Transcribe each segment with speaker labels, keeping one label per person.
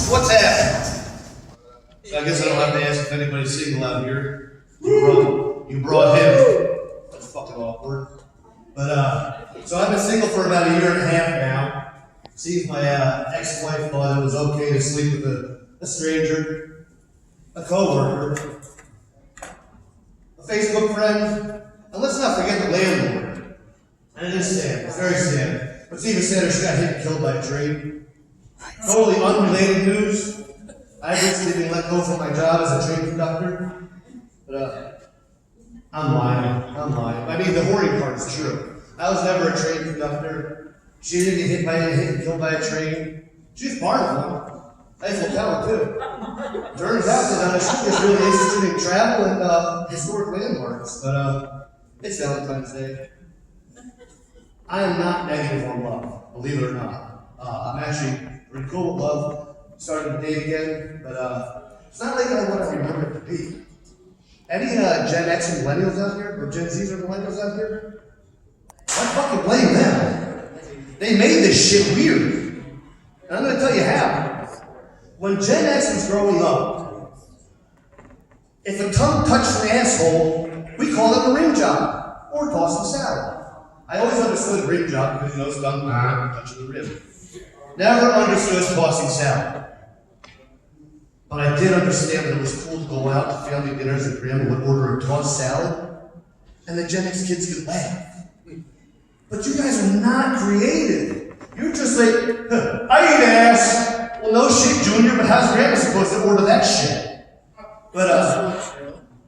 Speaker 1: What's happening? I guess I don't have to ask if anybody's single out here. You brought him. That's fucking awkward. But, so I've been single for about a year and a half now. See if my ex-wife thought it was okay to sleep with a stranger, a co-worker, a Facebook friend, and let's not forget the landlord. And it is sad. It's very sad. What's even sadder, she got hit and killed by a train. Totally unrelated news. I've recently been let go from my job as a train conductor. But, I'm lying. I mean, the horny part is true. I was never a train conductor. She didn't get hit and killed by a train. She's part of one. Eiffel Tower, too. Turns out that she was really interested in travel and historic landmarks. But, it's Valentine's Day. I am not negative on love, believe it or not. I'm actually pretty cool with love. Starting to date again, but it's not like what I remember it to be. Any Gen X and millennials out here, or Gen Zs or millennials out here? I fucking blame them. They made this shit weird. And I'm gonna tell you how. When Gen X was growing up, if a tongue touched an asshole, we called it a rim job, or tossing salad. I always understood rim job because it's tongue touching the rim. Never understood tossing salad. But I did understand that it was cool to go out to family dinners and grandma would order a tossed salad, and the Gen X kids could laugh. But you guys are not creative. You're just like, I eat ass. Well, no shit, Junior, but how's grandma supposed to order that shit? But,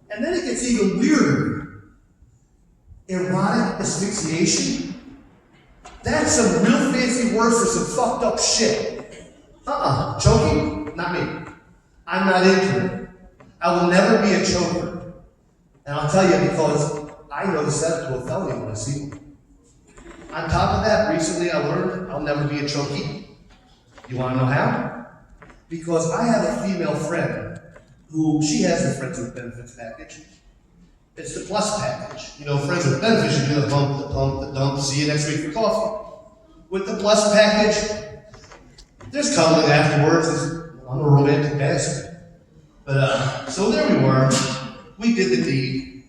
Speaker 1: and then it gets even weirder. Erotic asphyxiation? That's some real fancy words for some fucked up shit. Choking? Not me. I'm not into it. I will never be a choker. And I'll tell you because I know the setup to a felony when I see one. On top of that, recently I learned I'll never be a chokey. You want to know how? Because I have a female friend who, she has the Friends with Benefits package. It's the plus package. You know, Friends with Benefits, you do the bump, the pump, the dump, see you next week for coffee. With the plus package, there's cuddling afterwards. I'm a romantic bastard. But, so there we were. We did the deed.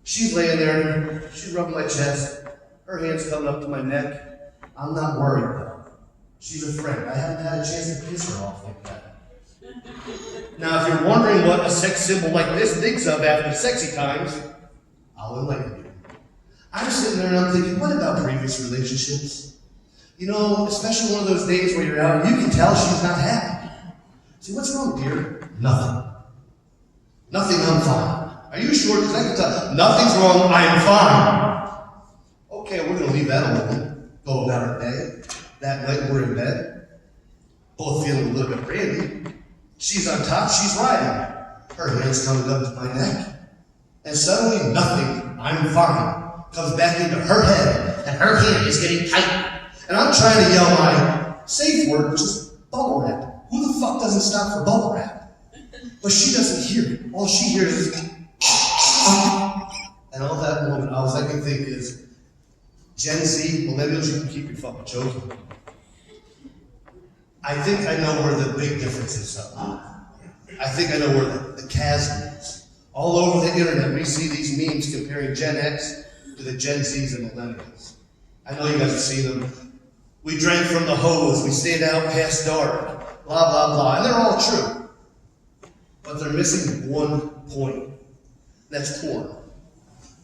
Speaker 1: She's laying there, she's rubbing my chest, her hand's coming up to my neck. I'm not worried though. She's a friend. I haven't had a chance to piss her off like that. Now, if you're wondering what a sex symbol like this thinks of after sexy times, I'll enlighten you. I'm sitting there and I'm thinking, what about previous relationships? You know, especially one of those days where you're out and you can tell she's not happy. See, what's wrong, dear? Nothing. Nothing, I'm fine. Are you sure? Because I can tell. Nothing's wrong, I'm fine. Okay, we're going to leave that alone. Go about our day. That night we're in bed. Both feeling a little bit randy. She's on top, she's riding. Her hand's coming up to my neck. And suddenly, nothing, I'm fine, comes back into her head. And her hand is getting tight. And I'm trying to yell my safe word, which is bubble wrap. Who the fuck doesn't stop for bubble wrap? But she doesn't hear it. All she hears is, and all that moment, all I can think is, Gen Z, millennials, you can keep your fucking joking. I think I know where the big difference is. I think I know where the chasm is. All over the internet, we see these memes comparing Gen X to the Gen Zs and millennials. I know you guys have seen them. We drank from the hose, we stayed out past dark. Blah, blah, blah. And they're all true. But they're missing one point. That's porn.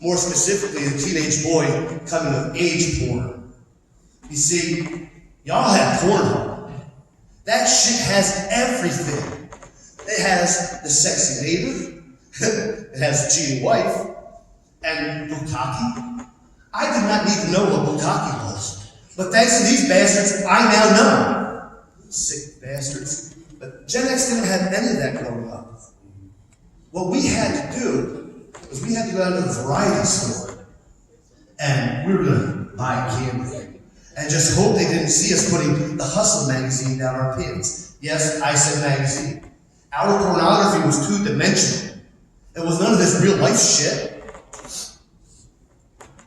Speaker 1: More specifically, the teenage boy coming of age porn. You see, y'all have Pornhub. That shit has everything. It has the sexy neighbor. It has the cheating wife. And bukkake. I did not need to know what bukkake was. But thanks to these bastards, I now know. Sick bastards. But Gen X didn't have any of that growing up. What we had to do was we had to go down to the variety store and we were going to buy candy and just hope they didn't see us putting the Hustle magazine down our pants. Yes, I said magazine. Our pornography was two-dimensional. It was none of this real life shit.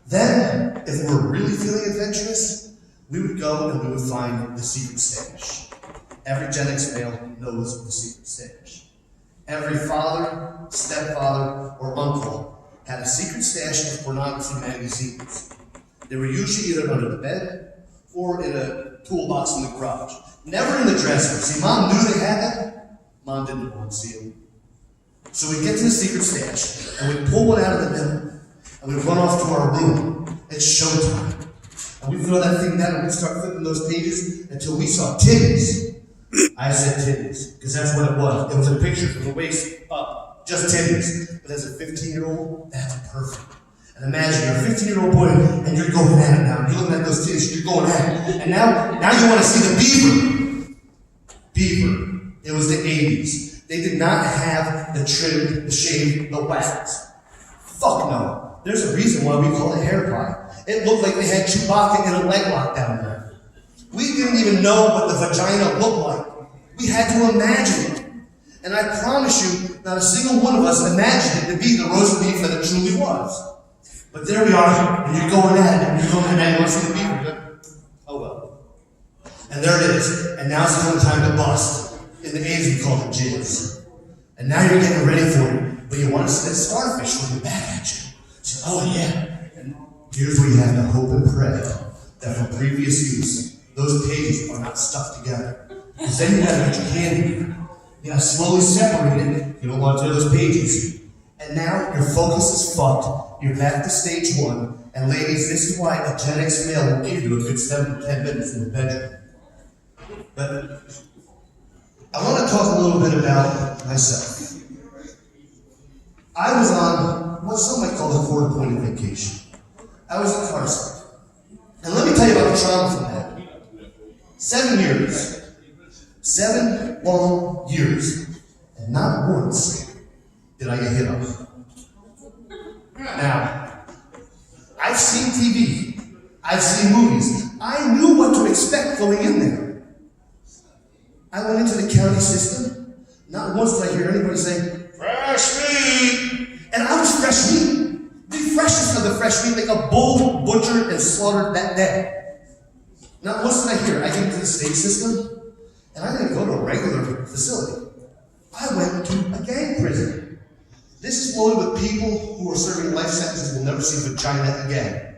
Speaker 1: Then, if we were really feeling adventurous, we would go and we would find the secret stash. every Gen X male knows the secret stash. Every father, stepfather, or uncle had a secret stash of pornography magazines. They were usually either under the bed or in a toolbox in the garage. Never in the dresser. See, Mom knew they had that. Mom didn't want to see them. So we'd get to the secret stash, and we'd pull one out of the middle, and we'd run off to our room. It's showtime. And we'd throw that thing down, and we'd start flipping those pages until we saw titties. I said titties, because that's what it was. It was a picture from the waist up, just titties. But as a 15-year-old, that's perfect. And imagine you're a 15-year-old boy, and you're going at it now. You're looking at those titties, you're going at it. And now you want to see the beaver. Beaver. It was the 80s. They did not have the trim, the shave, the wax. Fuck no. There's a reason why we call it hair pie. It looked like they had Chewbacca in a leg lock down there. We didn't even know what the vagina looked like. We had to imagine it. And I promise you, not a single one of us imagined it to be the roast beef that it truly was. But there we are, and you're going at it, and you're going at it, you want to see the beaver? Oh well. And there it is. And now it's the time to bust. In the 80s, we called it jizz. And now you're getting ready for it, but you want to see that starfish looking back at you. So, oh yeah. And here's where you have to hope and pray that from previous use, those pages are not stuck together. Because then you gotta get your hand in there. You gotta slowly separate it. You don't want to tear those pages. And now your focus is fucked. You're back to stage one. And ladies, this is why a Gen X male will give you a good 7 to 10 minutes in the bedroom. But I want to talk a little bit about myself. I was on what some might call a court-appointed vacation. I was in Carson. And let me tell you about the trauma from that. 7 years. 7 long years. And not once did I get hit on. Now, I've seen TV. I've seen movies. I knew what to expect going in there. I went into the county system. Not once did I hear anybody say, fresh meat! And I was fresh meat. The freshest of the fresh meat, like a bull butchered and slaughtered that day. Not once did I hear. I get into the state system, and I didn't go to a regular facility. I went to a gang prison. This is loaded with people who are serving life sentences and will never see vagina again.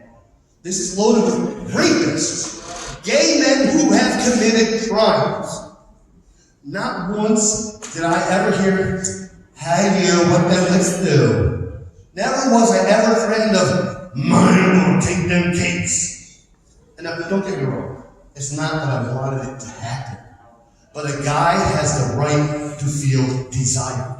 Speaker 1: This is loaded with rapists, gay men who have committed crimes. Not once did I ever hear, hey you, what them let's do. Never was I ever threatened of, mine will take them cakes. And now, don't get me wrong, it's not that I wanted it to happen. But a guy has the right to feel desired.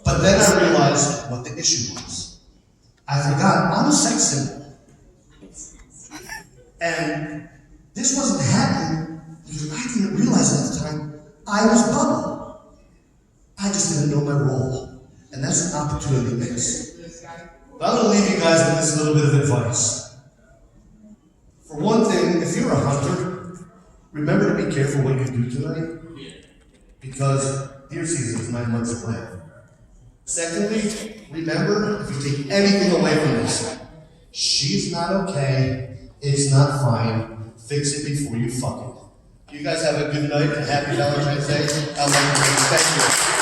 Speaker 1: But then I realized what the issue was. I forgot, I'm a sex symbol. And this wasn't happening because I didn't realize at the time I was Bubba. I just didn't know my role. And that's an opportunity missed. But I'm going to leave you guys with this little bit of advice. For one thing, if you're a hunter, remember to be careful what you do tonight. Because deer season is 9 months away. Secondly, remember, if you take anything away from this, she's not okay, it's not fine. Fix it before you fuck it. You guys have a good night and happy Valentine's Day. Thank you.